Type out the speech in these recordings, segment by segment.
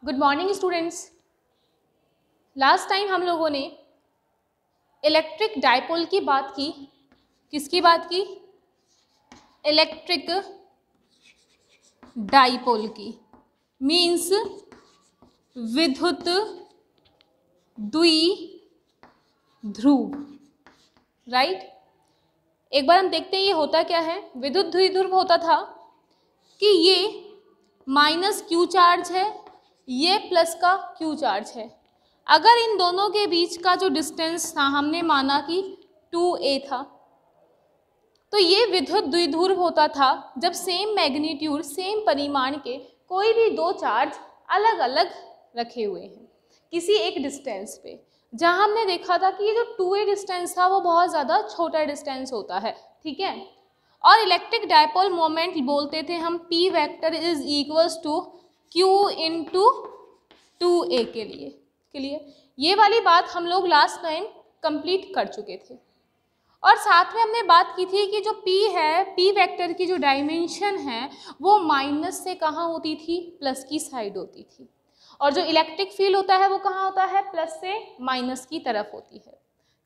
Good morning students. Last time हम लोगों ने इलेक्ट्रिक डायपोल की बात की। किसकी बात की? इलेक्ट्रिक डायपोल की। मीन्स विद्युत द्विध्रुव, राइट। एक बार हम देखते हैं ये होता क्या है। विद्युत द्विध्रुव होता था कि ये माइनस क्यू चार्ज है, ये प्लस का क्यू चार्ज है। अगर इन दोनों के बीच का जो डिस्टेंस था हमने माना कि 2a था, तो ये विद्युत द्विध्रुव होता था जब सेम मैग्नीट्यूड, सेम परिमाण के कोई भी दो चार्ज अलग अलग रखे हुए हैं किसी एक डिस्टेंस पे। जहां हमने देखा था कि ये जो 2a डिस्टेंस था वो बहुत ज़्यादा छोटा डिस्टेंस होता है, ठीक है। और इलेक्ट्रिक डायपोल मोमेंट बोलते थे हम P vector is equals to Q into 2a के लिए। ये वाली बात हम लोग लास्ट टाइम कंप्लीट कर चुके थे। और साथ में हमने बात की थी कि जो P है, P वेक्टर की जो डायमेंशन है वो माइनस से कहाँ होती थी? प्लस की साइड होती थी। और जो इलेक्ट्रिक फील्ड होता है वो कहाँ होता है? प्लस से माइनस की तरफ होती है,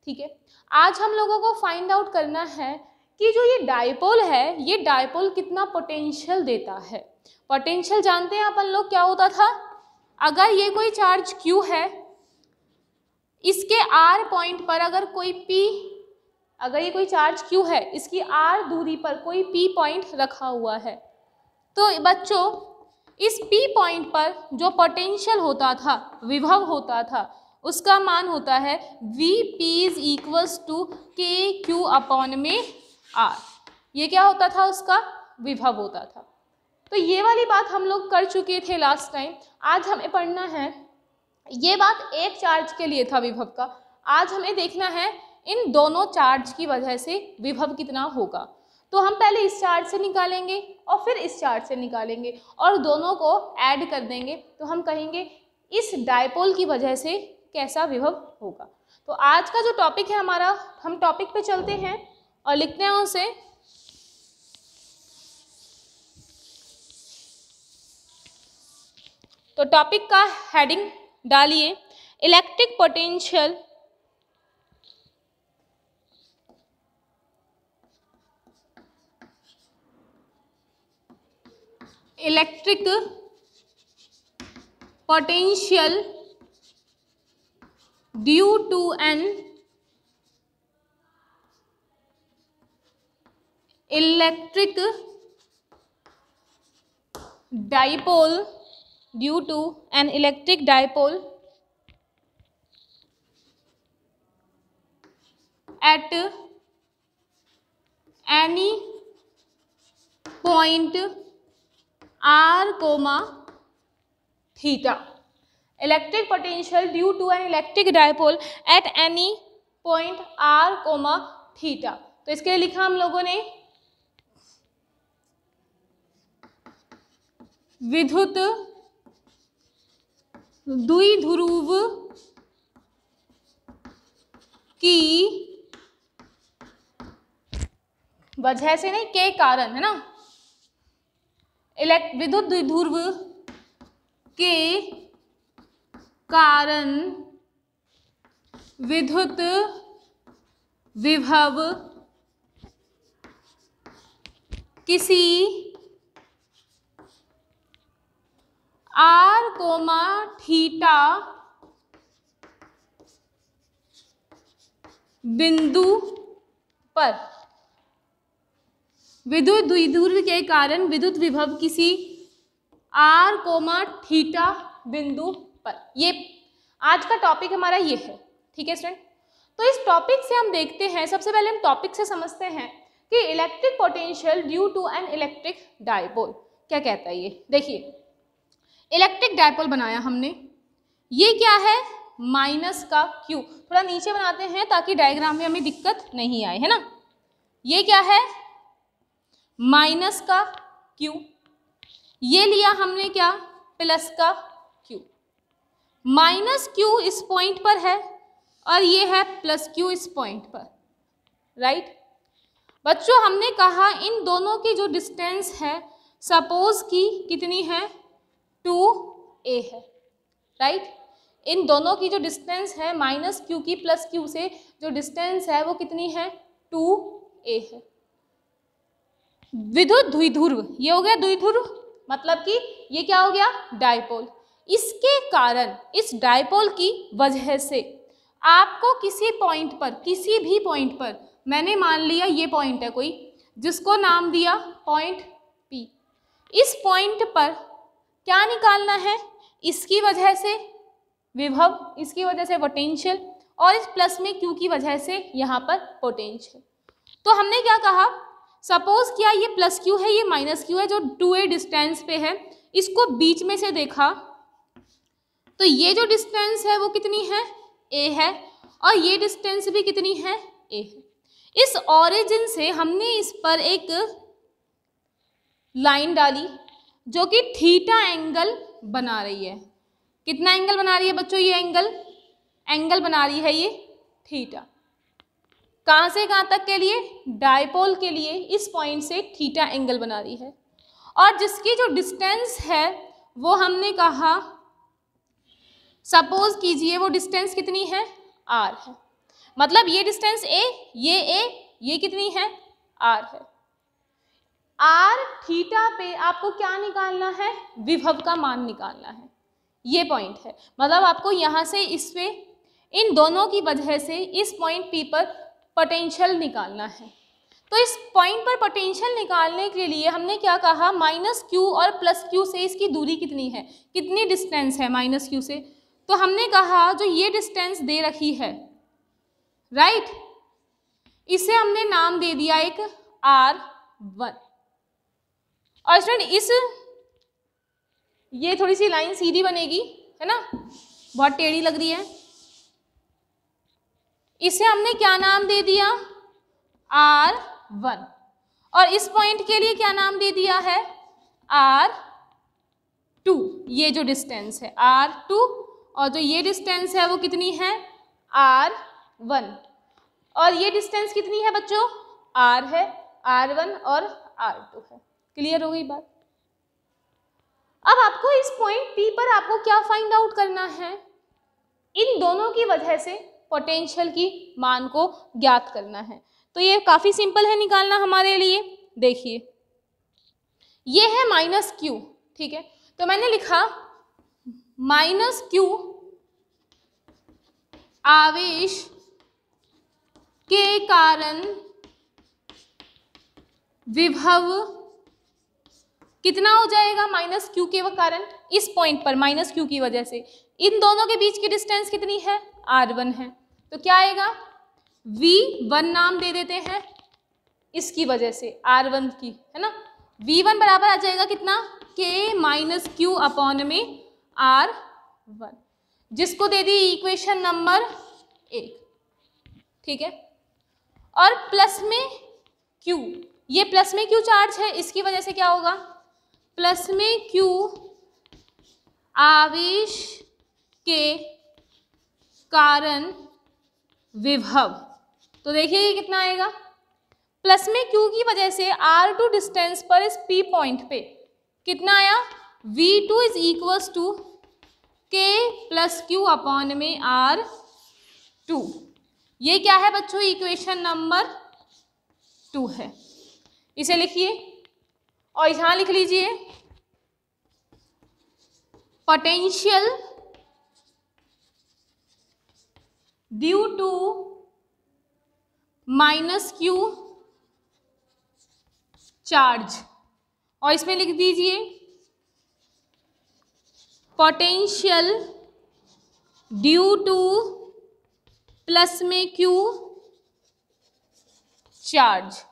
ठीक है। आज हम लोगों को फाइंड आउट करना है कि जो ये डायपोल है, ये डायपोल कितना पोटेंशियल देता है। पोटेंशियल जानते हैं अपन लोग क्या होता था? अगर ये कोई चार्ज Q है, इसके R पॉइंट पर अगर कोई P, अगर ये कोई चार्ज Q है, इसकी R दूरी पर कोई P पॉइंट रखा हुआ है, तो बच्चों इस P पॉइंट पर जो पोटेंशियल होता था, विभव होता था, उसका मान होता है Vp is equals to KQ upon में R। ये क्या होता था? उसका विभव होता था। तो ये वाली बात हम लोग कर चुके थे लास्ट टाइम। आज हमें पढ़ना है, ये बात एक चार्ज के लिए था विभव का। आज हमें देखना है इन दोनों चार्ज की वजह से विभव कितना होगा। तो हम पहले इस चार्ज से निकालेंगे और फिर इस चार्ज से निकालेंगे और दोनों को ऐड कर देंगे, तो हम कहेंगे इस डायपोल की वजह से कैसा विभव होगा। तो आज का जो टॉपिक है हमारा, हम टॉपिक पे चलते हैं और लिखते हैं उसे। तो टॉपिक का हेडिंग डालिए electric potential due to an electric dipole at any point r, theta। Electric potential due to an electric dipole at any point r, theta. तो इसके लिए लिखा हम लोगों ने विद्युत द्विध्रुव की वजह से, नहीं के कारण, है ना। विद्युत द्विध्रुव के कारण विद्युत विभव किसी r, थीटा बिंदु पर, विद्युत द्विध्रुव के कारण विद्युत विभव किसी r, थीटा बिंदु पर। ये आज का टॉपिक हमारा ये है, ठीक है स्टूडेंट। तो इस टॉपिक से हम देखते हैं, सबसे पहले हम टॉपिक से समझते हैं कि electric potential due to an electric dipole क्या कहता है। ये देखिए, इलेक्ट्रिक डायपोल बनाया हमने, ये क्या है? माइनस का Q। थोड़ा नीचे बनाते हैं ताकि डायग्राम में हमें दिक्कत नहीं आए, है ना। ये क्या है? माइनस का Q। ये लिया हमने क्या? प्लस का Q। माइनस Q इस पॉइंट पर है और ये है प्लस Q इस पॉइंट पर, राइट। बच्चों हमने कहा इन दोनों की जो डिस्टेंस है, सपोज की कितनी है? 2a है। राइट। इन दोनों की जो डिस्टेंस है माइनस क्यू की प्लस क्यू से जो डिस्टेंस है वो कितनी है, 2a है। विद्युत द्विध्रुव, ये हो गया द्विध्रुव, मतलब कि ये क्या हो गया, डायपोल। इसके कारण, इस डायपोल की वजह से आपको किसी पॉइंट पर, किसी भी पॉइंट पर, मैंने मान लिया ये पॉइंट है कोई, जिसको नाम दिया पॉइंट P, इस पॉइंट पर क्या निकालना है, इसकी वजह से विभव, इसकी वजह से पोटेंशियल, और इस प्लस में Q की वजह से यहाँ पर पोटेंशियल। तो हमने क्या कहा, सपोज किया ये प्लस Q है, ये माइनस Q है, जो 2a डिस्टेंस पे है, इसको बीच में से देखा तो ये जो डिस्टेंस है वो कितनी है, a है, और ये डिस्टेंस भी कितनी है, a है। इस ओरिजिन से हमने इस पर एक लाइन डाली जो कि थीटा एंगल बना रही है। कितना एंगल बना रही है बच्चों, ये एंगल बना रही है ये थीटा। कहाँ से कहाँ तक के लिए, डायपोल के लिए इस पॉइंट से थीटा एंगल बना रही है, और जिसकी जो डिस्टेंस है वो हमने कहा, सपोज कीजिए वो डिस्टेंस कितनी है, r है, मतलब ये डिस्टेंस a, ये कितनी है, r है। r थीटा पे आपको क्या निकालना है, विभव का मान निकालना है, ये पॉइंट है, मतलब आपको यहाँ से इस पे, इन दोनों की वजह से इस पॉइंट P पर पोटेंशियल निकालना है। तो इस पॉइंट पर पोटेंशियल निकालने के लिए हमने क्या कहा, माइनस Q और प्लस Q से इसकी दूरी कितनी है, कितनी डिस्टेंस है माइनस Q से, तो हमने कहा जो ये डिस्टेंस दे रखी है, राइट, इसे हमने नाम दे दिया एक R1। और स्टूडेंट इस, ये थोड़ी सी लाइन सीधी बनेगी, है ना, बहुत टेढ़ी लग रही है, इसे हमने क्या नाम दे दिया, R1, और इस पॉइंट के लिए क्या नाम दे दिया है, R2। ये जो डिस्टेंस है R2, और जो ये डिस्टेंस है वो कितनी है, R1, और ये डिस्टेंस कितनी है बच्चों, R है, R1 और R2 है। क्लियर हो गई बात। अब आपको इस पॉइंट P पर आपको क्या फाइंड आउट करना है, इन दोनों की वजह से पोटेंशियल की मान को ज्ञात करना है। तो ये काफ़ी सिंपल है निकालना हमारे लिए। देखिए ये है माइनस Q, ठीक है, तो मैंने लिखा माइनस Q आवेश के कारण विभव कितना हो जाएगा, माइनस Q के कारण, इस पॉइंट पर माइनस Q की वजह से इन दोनों के बीच की डिस्टेंस कितनी है, R1 है, तो क्या आएगा, V1 नाम दे देते हैं इसकी वजह से R1 की, है ना, V1 बराबर आ जाएगा कितना, K माइनस Q अपॉन में R1, जिसको दे दी इक्वेशन नंबर 1, ठीक है। और प्लस में Q, ये प्लस में Q चार्ज है, इसकी वजह से क्या होगा, प्लस में Q आवेश के कारण विभव, तो देखिए ये कितना आएगा, प्लस में Q की वजह से R2 डिस्टेंस पर इस P पॉइंट पे कितना आया, V2 is equals to K plus Q upon में R2। ये क्या है बच्चों, इक्वेशन नंबर 2 है। इसे लिखिए और यहाँ लिख लीजिए potential due to minus Q charge, और इसमें लिख दीजिए पोटेंशियल ड्यू टू प्लस में Q चार्ज,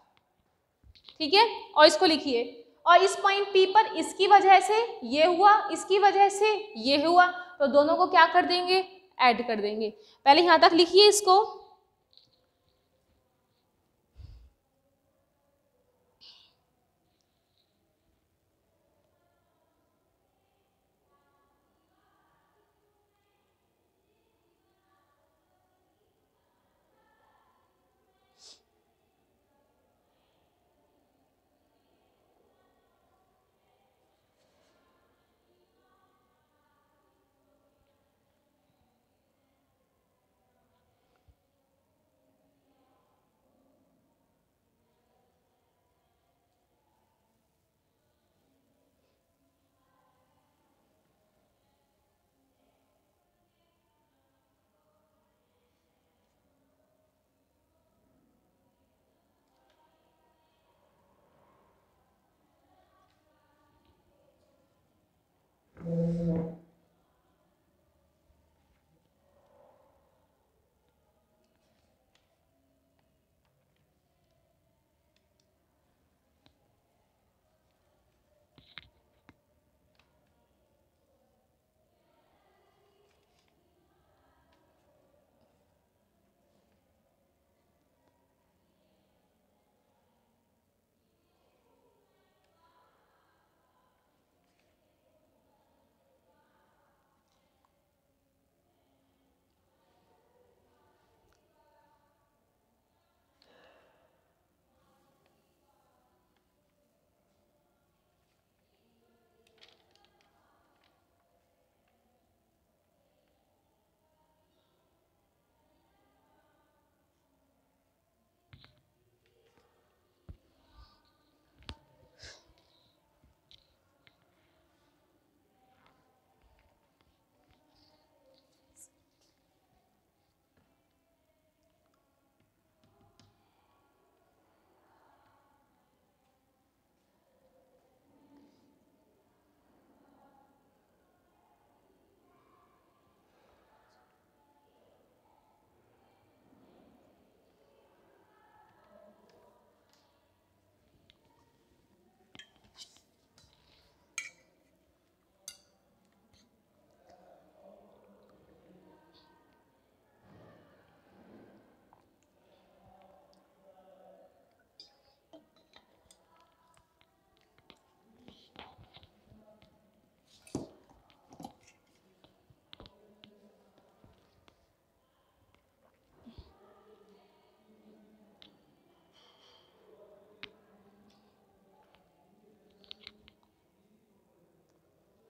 ठीक है, और इसको लिखिए, और इस पॉइंट P पर इसकी वजह से ये हुआ, इसकी वजह से ये हुआ, तो दोनों को क्या कर देंगे, ऐड कर देंगे। पहले यहाँ तक लिखिए इसको,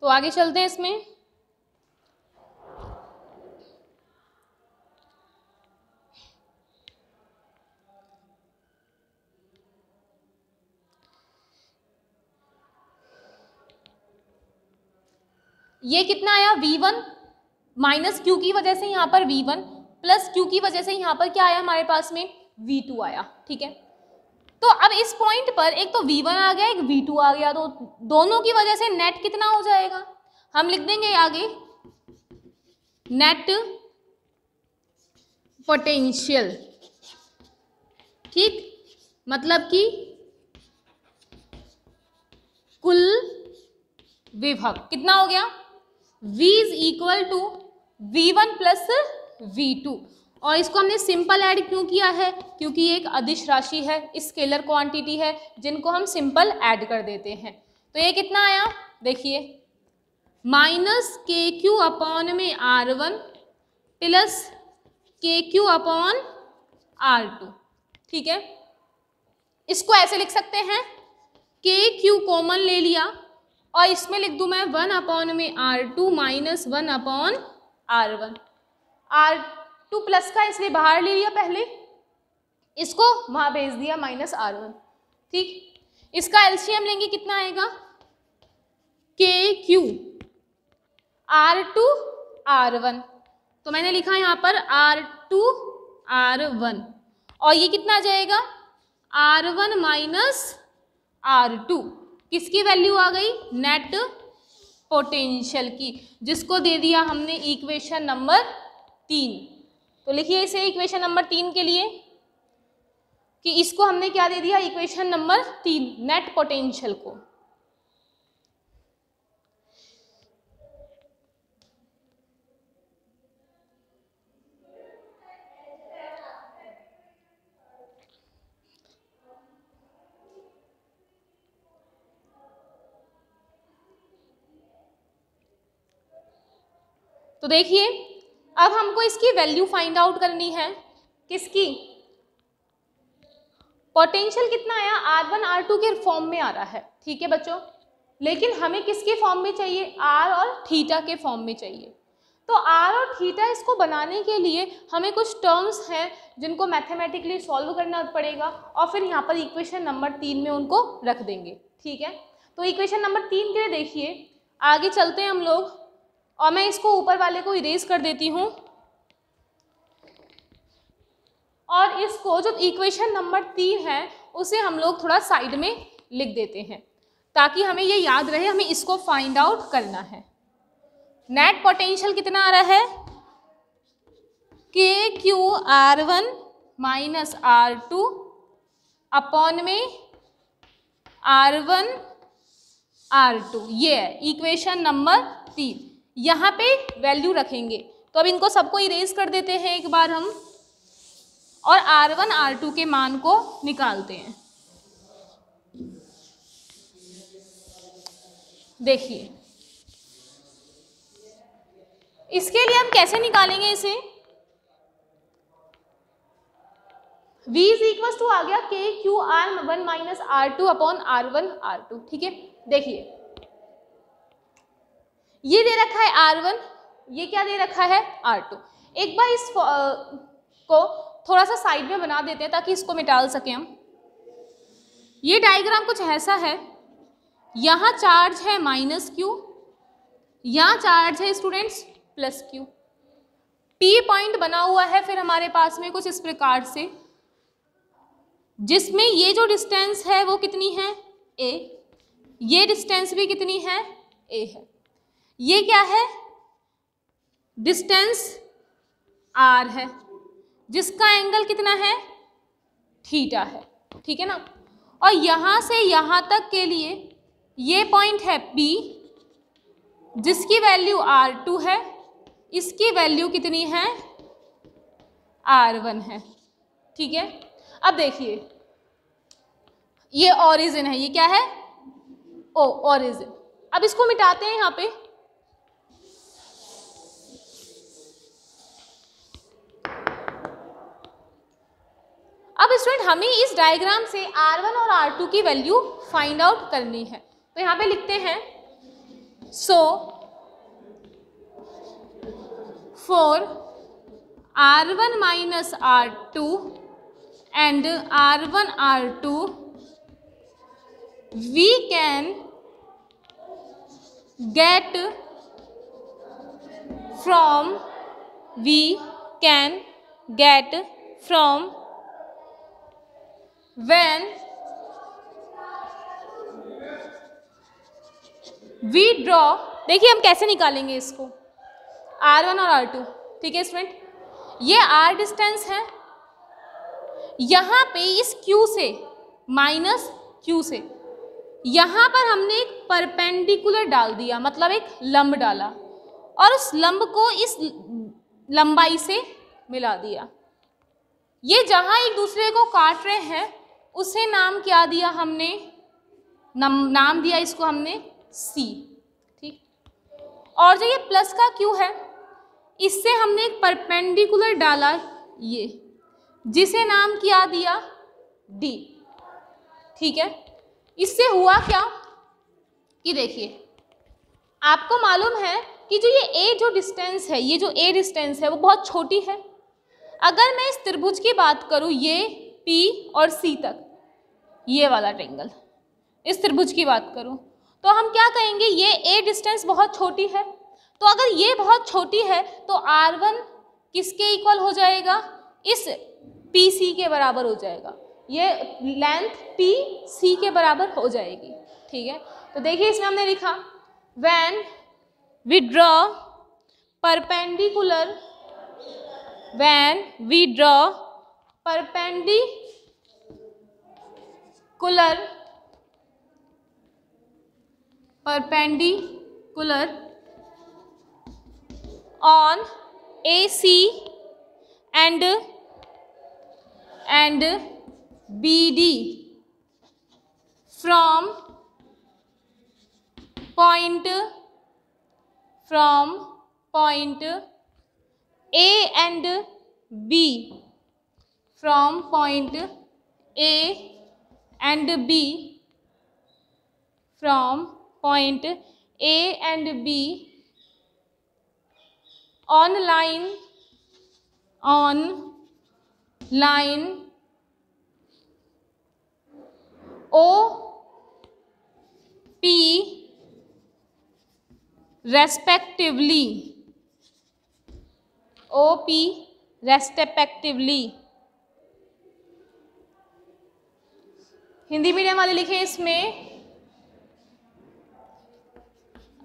तो आगे चलते हैं इसमें। ये कितना आया V1 माइनस Q की वजह से यहाँ पर V1 प्लस Q की वजह से यहाँ पर क्या आया हमारे पास में V2 आया। ठीक है, तो अब इस पॉइंट पर एक तो V1 आ गया, एक V2 आ गया, तो दोनों की वजह से नेट कितना हो जाएगा, हम लिख देंगे आगे नेट पोटेंशियल। ठीक, मतलब कि कुल विभव कितना हो गया, V is equal to V1 plus V2। और इसको हमने सिंपल ऐड क्यों किया है, क्योंकि ये एक अदिश राशि है, स्केलर क्वांटिटी है जिनको हम सिंपल ऐड कर देते हैं। तो ये कितना आया, देखिए माइनस KQ अपॉन में R1 plus KQ upon R2। ठीक है, इसको ऐसे लिख सकते हैं, KQ कॉमन ले लिया और इसमें लिख दूं मैं 1 अपॉन में R2 minus 1 upon R1। R2 plus का इसलिए बाहर ले लिया पहले, इसको वहां भेज दिया माइनस R1। ठीक, इसका एलसीएम लेंगे कितना आएगा, KQ R2 R1, तो मैंने लिखा यहाँ पर R2 R1 और ये कितना आ जाएगा R1 माइनस R2, किसकी वैल्यू आ गई, नेट पोटेंशियल की, जिसको दे दिया हमने इक्वेशन नंबर 3। तो लिखिए इसे इक्वेशन नंबर 3 के लिए कि इसको हमने क्या दे दिया, इक्वेशन नंबर 3 नेट पोटेंशियल को। तो देखिए अब हमको इसकी वैल्यू फाइंड आउट करनी है, किसकी, पोटेंशियल कितना आया, R1 R2 के फॉर्म में आ रहा है। ठीक है बच्चों, लेकिन हमें किसके फॉर्म में चाहिए, R और थीटा के फॉर्म में चाहिए। तो R और थीटा इसको बनाने के लिए हमें कुछ टर्म्स हैं जिनको मैथमेटिकली सॉल्व करना पड़ेगा और फिर यहाँ पर इक्वेशन नंबर 3 में उनको रख देंगे। ठीक है, तो इक्वेशन नंबर 3 के लिए देखिए आगे चलते हैं हम लोग, और मैं इसको ऊपर वाले को इरेज कर देती हूँ और इसको जो इक्वेशन नंबर 3 है उसे हम लोग थोड़ा साइड में लिख देते हैं ताकि हमें ये याद रहे हमें इसको फाइंड आउट करना है। नेट पोटेंशियल कितना आ रहा है, KQ R1 minus R2 upon में R1 R2, ये है इक्वेशन नंबर 3। यहाँ पे वैल्यू रखेंगे, तो अब इनको सबको इरेज कर देते हैं एक बार हम और R1 R2 के मान को निकालते हैं। देखिए इसके लिए हम कैसे निकालेंगे इसे, V इज इक्वल टू आ गया KQ R1 minus R2 upon R1 R2। ठीक है, देखिए ये दे रखा है R1, ये क्या दे रखा है R2। एक बार इस को थोड़ा सा साइड में बना देते हैं ताकि इसको मिटाल सकें हम। ये डायग्राम कुछ ऐसा है, यहाँ चार्ज है माइनस Q, यहाँ चार्ज है students plus Q, P point बना हुआ है फिर हमारे पास में कुछ इस प्रकार से, जिसमें ये जो डिस्टेंस है वो कितनी है A, ये डिस्टेंस भी कितनी है A है, ये क्या है डिस्टेंस R है जिसका एंगल कितना है थीटा है। ठीक है ना, और यहाँ से यहाँ तक के लिए ये पॉइंट है P जिसकी वैल्यू R2 है, इसकी वैल्यू कितनी है R1 है। ठीक है, अब देखिए ये ओरिजिन है, ये क्या है ओरिजिन। अब इसको मिटाते हैं यहाँ पे, अब स्टूडेंट हमें इस डायग्राम से R1 और R2 की वैल्यू फाइंड आउट करनी है। तो यहाँ पे लिखते हैं So for R1 minus R2 and R1 R2 we can get from when we draw, देखिए हम कैसे निकालेंगे इसको, R1 और R2, ठीक है स्टूडेंट, ये R डिस्टेंस है, यहाँ पे इस Q से माइनस Q से यहाँ पर हमने एक परपेंडिकुलर डाल दिया, मतलब एक लंब डाला और उस लंब को इस लंबाई से मिला दिया। ये जहाँ एक दूसरे को काट रहे हैं उसे नाम क्या दिया हमने, नाम दिया इसको हमने C, ठीक। और जो ये प्लस का Q है इससे हमने एक परपेंडिकुलर डाला ये, जिसे नाम क्या दिया D, ठीक है। इससे हुआ क्या कि देखिए आपको मालूम है कि जो ये A जो डिस्टेंस है, ये जो A डिस्टेंस है वो बहुत छोटी है। अगर मैं इस त्रिभुज की बात करूं, ये P और C तक, ये वाला ट्रायंगल, इस त्रिभुज की बात करूं तो हम क्या कहेंगे, ये A डिस्टेंस बहुत छोटी है। तो अगर ये बहुत छोटी है तो R1 किसके इक्वल हो जाएगा, इस PC के बराबर हो जाएगा, ये लेंथ PC के बराबर हो जाएगी, ठीक है। तो देखिए इसमें हमने लिखा when we draw perpendicular, when we draw perpendicular on AC and BD from point A and B, from point A and B, from point A and B on line OP respectively, Hindi medium वाले लिखे इसमें,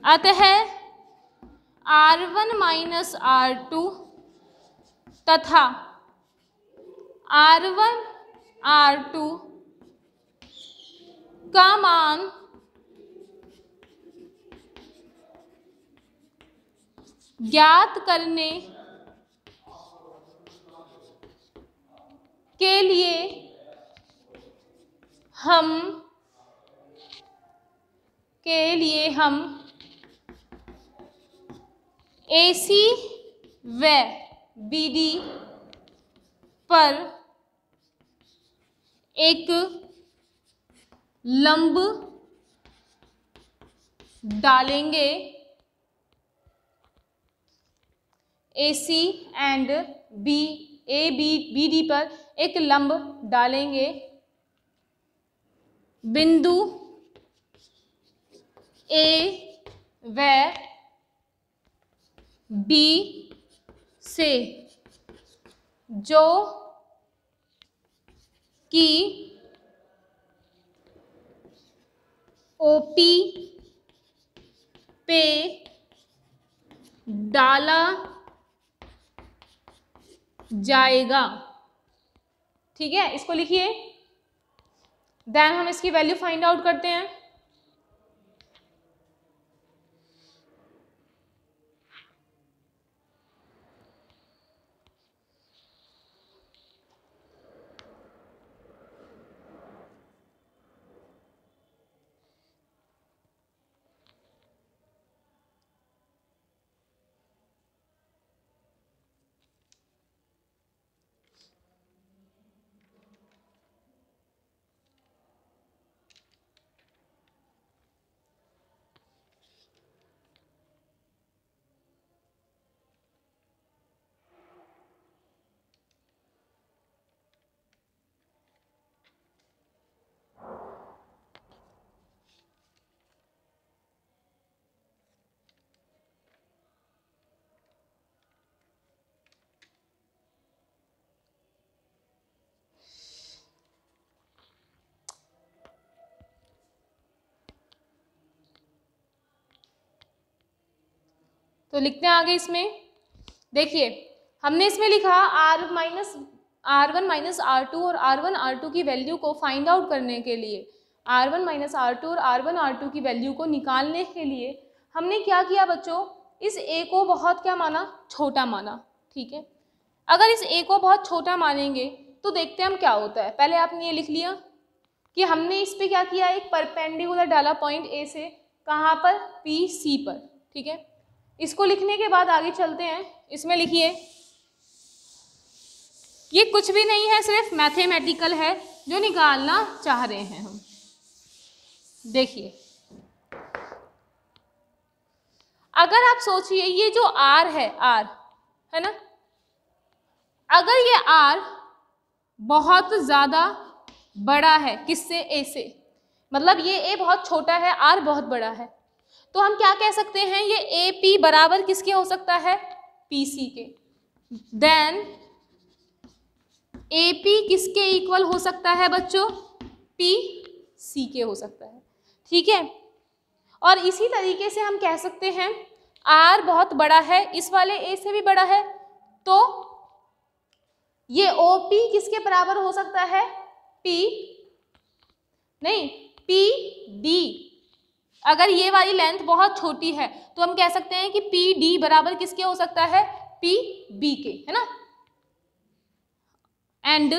अतः R1 minus R2 तथा R1 R2 का मान ज्ञात करने के लिए हम AC व BD पर एक लंब डालेंगे, AC एंड BD पर एक लंब डालेंगे बिंदु A व B से, जो कि OP पे डाला जाएगा, ठीक है। इसको लिखिए, देन हम इसकी वैल्यू फाइंड आउट करते हैं। तो लिखते हैं आगे इसमें, देखिए हमने इसमें लिखा R1 माइनस R2 और R1 R2 की वैल्यू को फाइंड आउट करने के लिए, R1 माइनस R2 और R1 R2 की वैल्यू को निकालने के लिए हमने क्या किया बच्चों, इस A को बहुत क्या माना, छोटा माना। ठीक है, अगर इस A को बहुत छोटा मानेंगे तो देखते हैं हम क्या होता है। पहले आपने ये लिख लिया कि हमने इस पे क्या किया, एक परपेंडिकुलर डाला पॉइंट A से, कहाँ पर, PC पर। ठीक है, इसको लिखने के बाद आगे चलते हैं। इसमें लिखिए, ये कुछ भी नहीं है, सिर्फ मैथमेटिकल है जो निकालना चाह रहे हैं हम। देखिए, अगर आप सोचिए ये जो R है ना, अगर ये R बहुत ज़्यादा बड़ा है किससे, A से, मतलब ये A बहुत छोटा है, R बहुत बड़ा है, तो हम क्या कह सकते हैं, ये AP बराबर किसके हो सकता है, PC के। देन AP किसके इक्वल हो सकता है बच्चों, PC के हो सकता है। ठीक है, और इसी तरीके से हम कह सकते हैं R बहुत बड़ा है, इस वाले A से भी बड़ा है, तो ये OP किसके बराबर हो सकता है, PD। अगर ये वाली लेंथ बहुत छोटी है तो हम कह सकते हैं कि PD बराबर किसके हो सकता है, PB के, है ना। And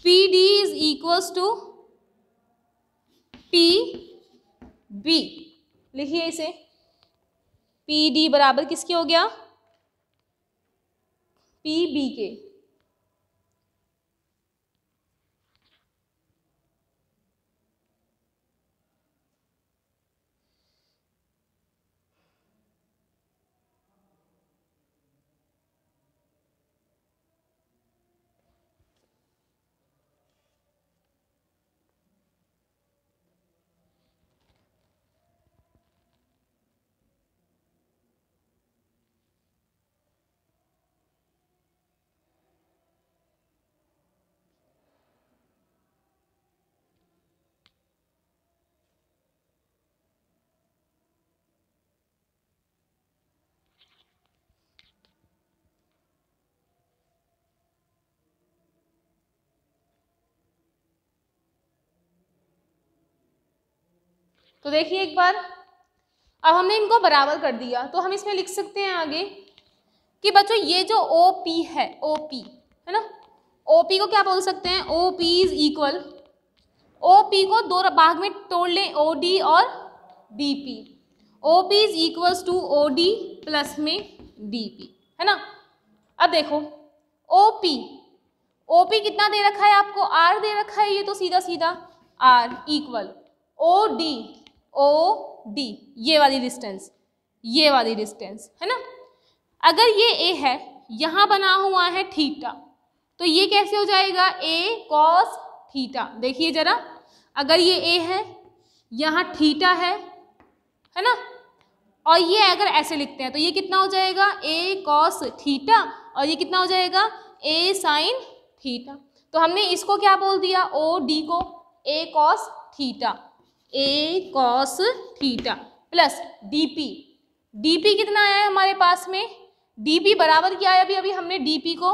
PD is equals to PB। लिखिए इसे, PD बराबर किसके हो गया, PB के। तो देखिए एक बार, अब हमने इनको बराबर कर दिया, तो हम इसमें लिख सकते हैं आगे कि बच्चों ये जो OP है, OP है ना, OP को क्या बोल सकते हैं, OP इज इक्वल, OP को दो भाग में तोड़ लें, OD और BP। OP is equals to OD plus में BP, है ना। अब देखो OP कितना दे रखा है आपको, R दे रखा है, ये तो सीधा सीधा R इक्वल OD, ये वाली डिस्टेंस है ना। अगर ये A है, यहाँ बना हुआ है थीटा, तो ये कैसे हो जाएगा, A cos थीटा। देखिए जरा, अगर ये A है, यहाँ थीटा है ना, और ये अगर ऐसे लिखते हैं तो ये कितना हो जाएगा, A cos थीटा, और ये कितना हो जाएगा, A sin थीटा। तो हमने इसको क्या बोल दिया, OD को A cos theta plus DP कितना आया है हमारे पास में, DP बराबर क्या है, अभी हमने DP को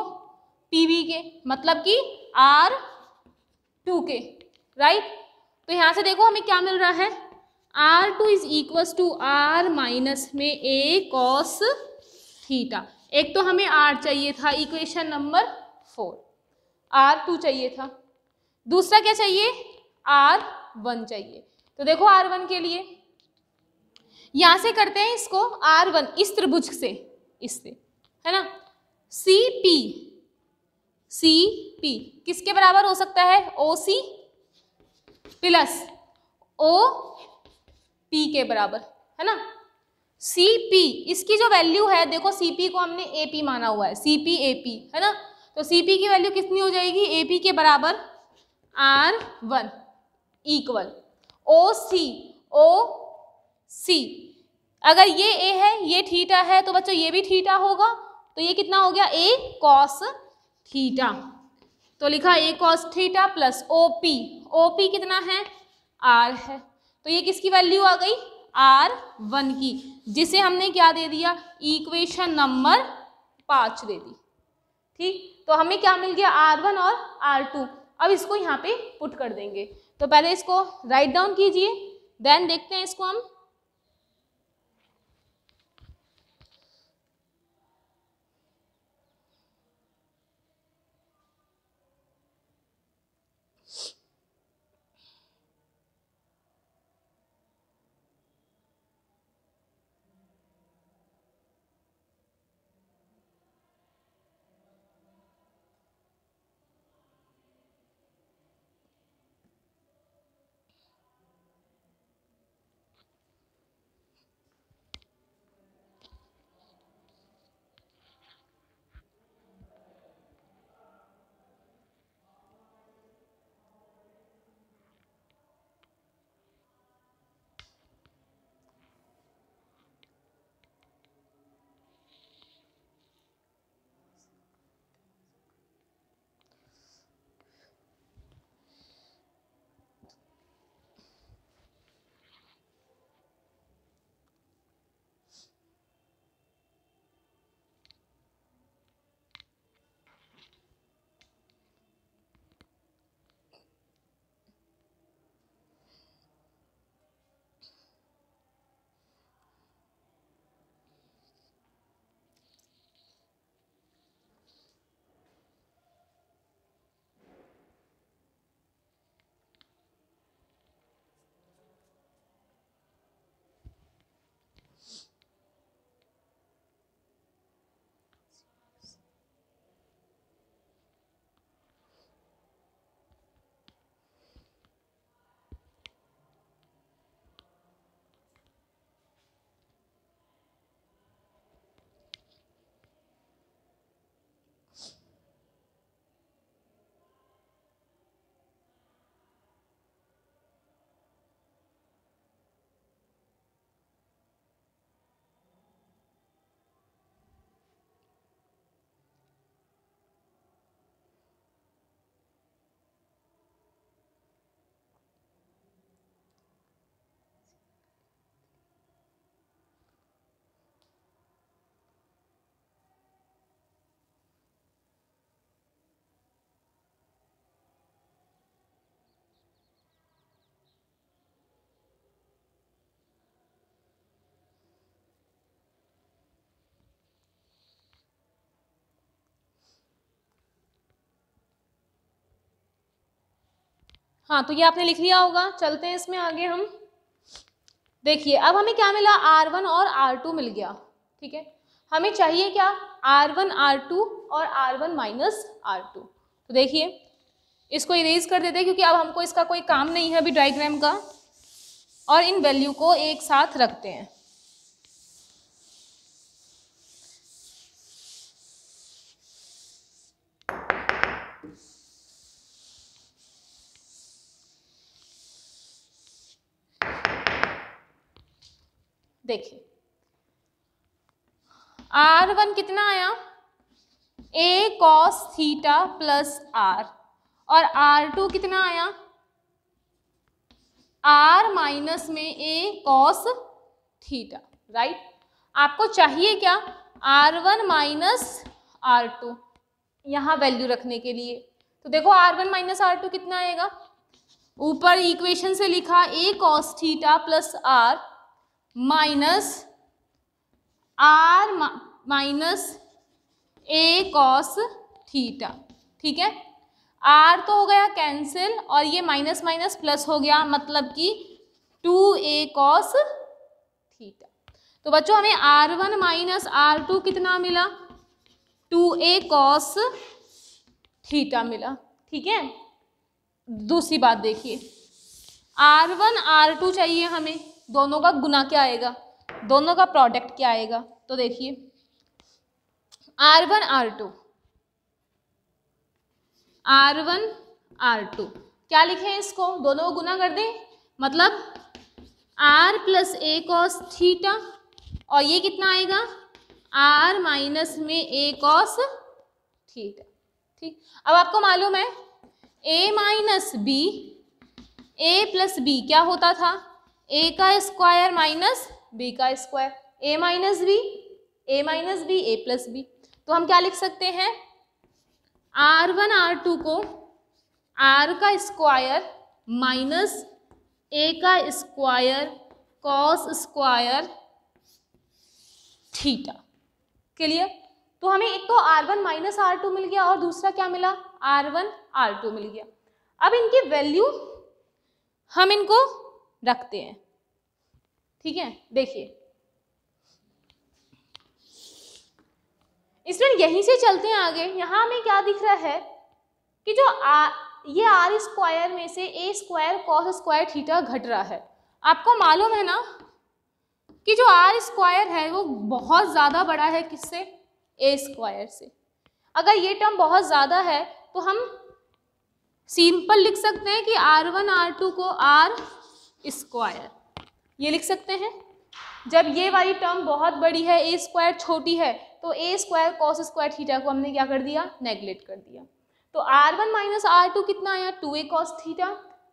PB के, मतलब कि R2 के, राइट। तो यहाँ से देखो हमें क्या मिल रहा है, R2 is equals to R minus में A cos थीटा। एक तो हमें R चाहिए था, इक्वेशन नंबर 4, R2 चाहिए था, दूसरा क्या चाहिए, R1 चाहिए। तो देखो R1 के लिए यहां से करते हैं इसको, R1 इस त्रिभुज से, इससे, है ना, CP किसके बराबर हो सकता है, OC प्लस OP के बराबर, है ना। CP इसकी जो वैल्यू है, देखो CP को हमने AP माना हुआ है, CP AP, है ना। तो CP की वैल्यू कितनी हो जाएगी, AP के बराबर R1 इक्वल OC। अगर ये A है, ये थीटा है, तो बच्चों ये भी थीटा होगा, तो ये कितना हो गया, A cos थीटा। तो लिखा A cos theta plus OP कितना है, R है, तो ये किसकी वैल्यू आ गई, R1 की, जिसे हमने क्या दे दिया, इक्वेशन नंबर 5 दे दी। ठीक, तो हमें क्या मिल गया, R1 और R2। अब इसको यहाँ पे पुट कर देंगे। तो पहले इसको राइट डाउन कीजिए, देन देखते हैं इसको हम। हाँ, तो ये आपने लिख लिया होगा। चलते हैं इसमें आगे हम। देखिए अब हमें क्या मिला, R1 और R2 मिल गया। ठीक है, हमें चाहिए क्या, R1 R2 और R1 माइनस R2। तो देखिए इसको इरेज कर देते हैं, क्योंकि अब हमको इसका कोई काम नहीं है अभी डायग्राम का, और इन वैल्यू को एक साथ रखते हैं। देखिए R1 कितना आया, A cos theta plus R, और R2 कितना आया, R माइनस में A cos थीटा। राइट, आपको चाहिए क्या, R1 माइनस R2 यहाँ वैल्यू रखने के लिए। तो देखो R1 माइनस R2 कितना आएगा, ऊपर इक्वेशन से लिखा A cos theta plus R minus R minus A cos theta. ठीक है, R तो हो गया कैंसिल, और ये माइनस माइनस प्लस हो गया, मतलब कि 2A cos थीटा। तो बच्चों हमें R1 माइनस R2 कितना मिला, 2A cos थीटा मिला। ठीक है, दूसरी बात देखिए, R1 R2 चाहिए हमें, दोनों का गुना क्या आएगा, दोनों का प्रोडक्ट क्या आएगा। तो देखिए R1 R2 क्या लिखें, इसको दोनों को गुना कर दें, मतलब R plus A cos theta, और ये कितना आएगा, R माइनस में A cos थीटा। ठीक, अब आपको मालूम है A minus B, A plus B क्या होता था, ए का स्क्वायर माइनस बी का स्क्वायर, ए माइनस बी ए प्लस बी। तो हम क्या लिख सकते हैं, R1 R2 को R का स्क्वायर माइनस ए का square cos square theta. Clear? तो हमें एक तो R1 माइनस R2 मिल गया और दूसरा क्या मिला, R1 R2 मिल गया। अब इनकी वैल्यू हम इनको रखते हैं, ठीक है। देखिए इसलिए यहीं से चलते हैं आगे। यहाँ हमें क्या दिख रहा है कि जो ये आर स्क्वायर में से ए स्क्वायर कॉस स्क्वायर थीटा घट रहा है। आपको मालूम है ना कि जो आर स्क्वायर है वो बहुत ज़्यादा बड़ा है किससे, ए स्क्वायर से। अगर ये टर्म बहुत ज़्यादा है तो हम सिंपल लिख सकते हैं कि R1 R2 को आर स्क्वायर ये लिख सकते हैं। जब ये वाली टर्म बहुत बड़ी है, ए स्क्वायर छोटी है, तो ए स्क्वायर कॉस स्क्वायर थीटा को हमने क्या कर दिया, नेगलेक्ट कर दिया। तो R1 माइनस R2 कितना आया, 2a cos theta.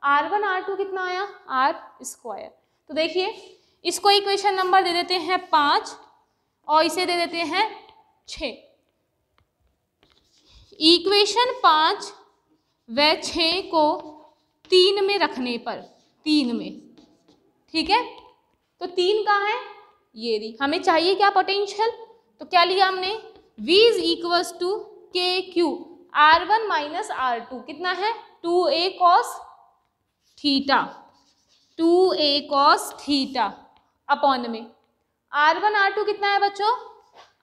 R1 R2 कितना आया, आर स्क्वायर। तो देखिए इसको इक्वेशन नंबर दे देते हैं 5 और इसे दे देते हैं 6। इक्वेशन 5 व 6 को 3 में रखने पर, 3 में, ठीक है। तो 3 कहाँ है, ये रही। हमें चाहिए क्या, पोटेंशियल। तो क्या लिया हमने, V इज इक्वल्स टू के क्यू R1 माइनस R2 कितना है, 2a cos theta, 2a cos theta upon में R1 R2 कितना है बच्चों,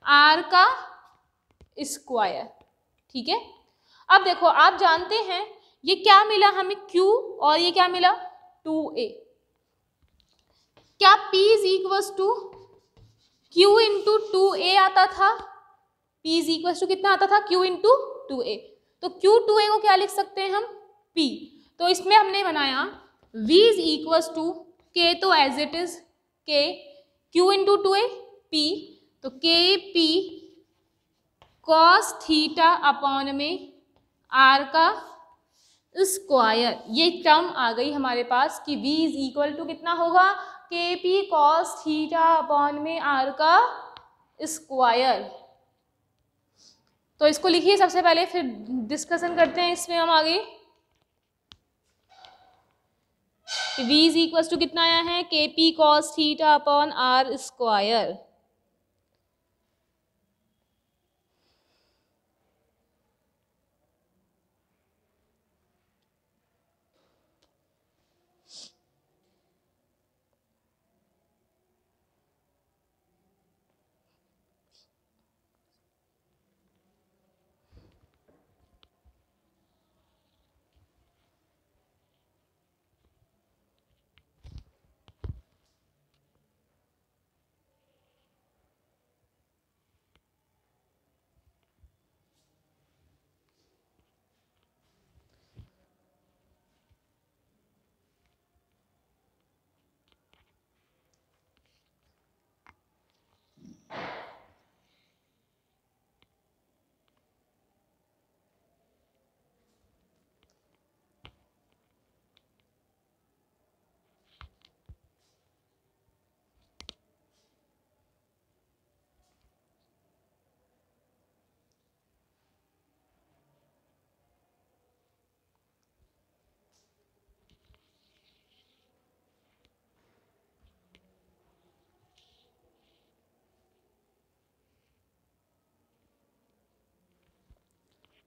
R का स्क्वायर, ठीक है। अब देखो आप जानते हैं ये क्या मिला हमें, Q, और ये क्या मिला 2a। क्या P is equals to Q into 2a आता था, P इज इक्वल्स टू कितना आता था, Q इंटू 2a। तो Q 2a को क्या लिख सकते हैं हम, P। तो इसमें हमने बनाया V is equals to K, तो as it is K, Q into 2a P, तो K P cos theta upon में R का स्क्वायर। ये टर्म आ गई हमारे पास कि V इज इक्वल टू कितना होगा, के पी कॉस थीटा अपॉन में R का स्क्वायर। तो इसको लिखिए सबसे पहले, फिर डिस्कशन करते हैं इसमें हम आगे। V इज इक्वल टू कितना आया है, के P cos theta upon R square.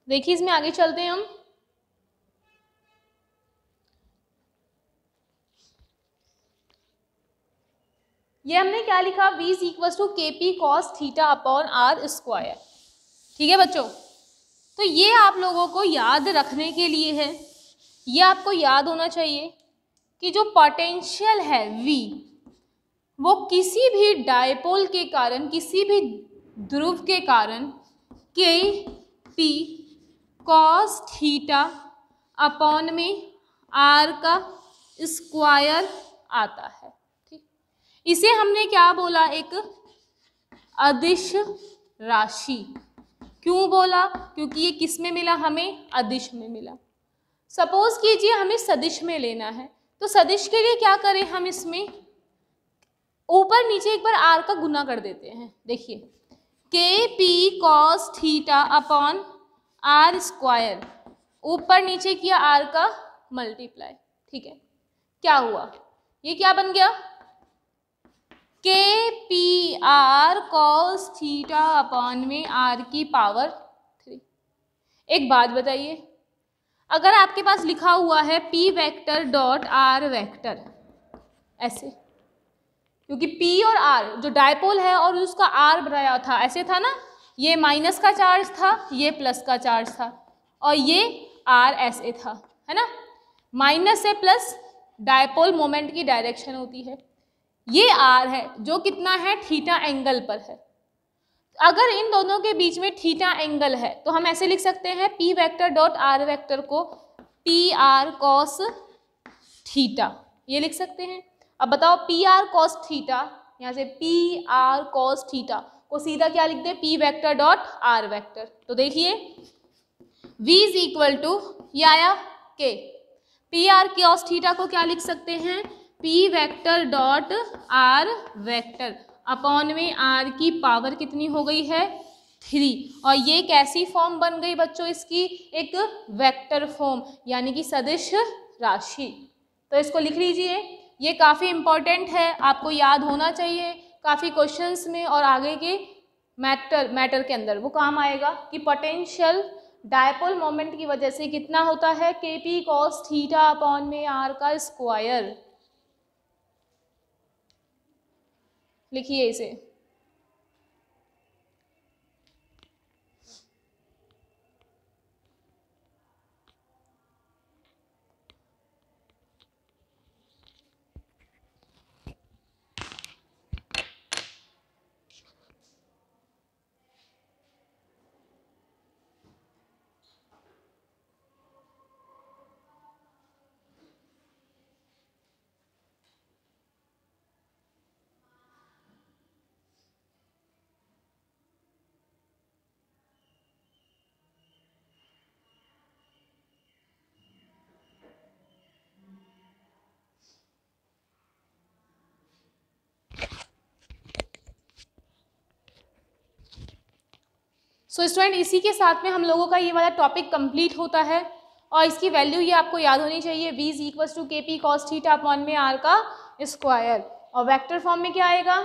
देखिए इसमें आगे चलते हैं हम। ये हमने क्या लिखा, V is equal to K P cos theta upon R square, ठीक है बच्चों। तो ये आप लोगों को याद रखने के लिए है, ये आपको याद होना चाहिए कि जो पोटेंशियल है V, वो किसी भी डायपोल के कारण, किसी भी ध्रुव के कारण के पी कॉस थीटा अपॉन में R का स्क्वायर आता है, ठीक। इसे हमने क्या बोला, एक अदिश राशि। क्यों बोला, क्योंकि ये किस में मिला हमें, अदिश में मिला। सपोज कीजिए हमें सदिश में लेना है, तो सदिश के लिए क्या करें हम, इसमें ऊपर नीचे एक बार आर का गुना कर देते हैं। देखिए K P cos theta upon R square, ऊपर नीचे किया आर का मल्टीप्लाई, ठीक है। क्या हुआ, ये क्या बन गया, के P R cos theta upon में आर की पावर 3। एक बात बताइए, अगर आपके पास लिखा हुआ है P vector dot R vector ऐसे, क्योंकि पी और आर जो डायपोल है और उसका आर बनाया था ऐसे था ना, ये माइनस का चार्ज था, ये प्लस का चार्ज था, और ये आर ऐसे था, है ना। माइनस से प्लस डायपोल मोमेंट की डायरेक्शन होती है। ये आर है जो कितना है, थीटा एंगल पर है। अगर इन दोनों के बीच में थीटा एंगल है तो हम ऐसे लिख सकते हैं P vector dot R vector को पी आर कॉस थीटा, ये लिख सकते हैं। अब बताओ पी आर कॉस थीटा, यहाँ से पी आर कॉस थीटा को सीधा क्या लिख दे, P vector dot R vector. तो देखिए v इज इक्वल टू, ये आया k, P R cos theta को क्या लिख सकते हैं, P vector dot R vector upon में आर की पावर कितनी हो गई है, 3। और ये कैसी फॉर्म बन गई बच्चों इसकी, एक वेक्टर फॉर्म, यानी कि सदिश राशि। तो इसको लिख लीजिए, ये काफ़ी इम्पॉर्टेंट है, आपको याद होना चाहिए, काफ़ी क्वेश्चंस में और आगे के मैटर के अंदर वो काम आएगा कि पोटेंशियल डायपोल मोमेंट की वजह से कितना होता है, के पी कॉस थीटा अपॉन में आर का स्क्वायर। लिखिए इसे, सो स्टूडेंट इसी के साथ में हम लोगों का ये वाला टॉपिक कंप्लीट होता है, और इसकी वैल्यू ये आपको याद होनी चाहिए, v is equal to K P cos theta upon में आर का स्क्वायर, और वेक्टर फॉर्म में क्या आएगा,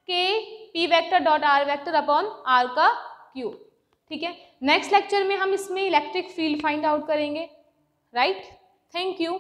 K P vector dot R vector upon R का क्यूब, ठीक है। नेक्स्ट लेक्चर में हम इसमें इलेक्ट्रिक फील्ड फाइंड आउट करेंगे, राइट। Thank you.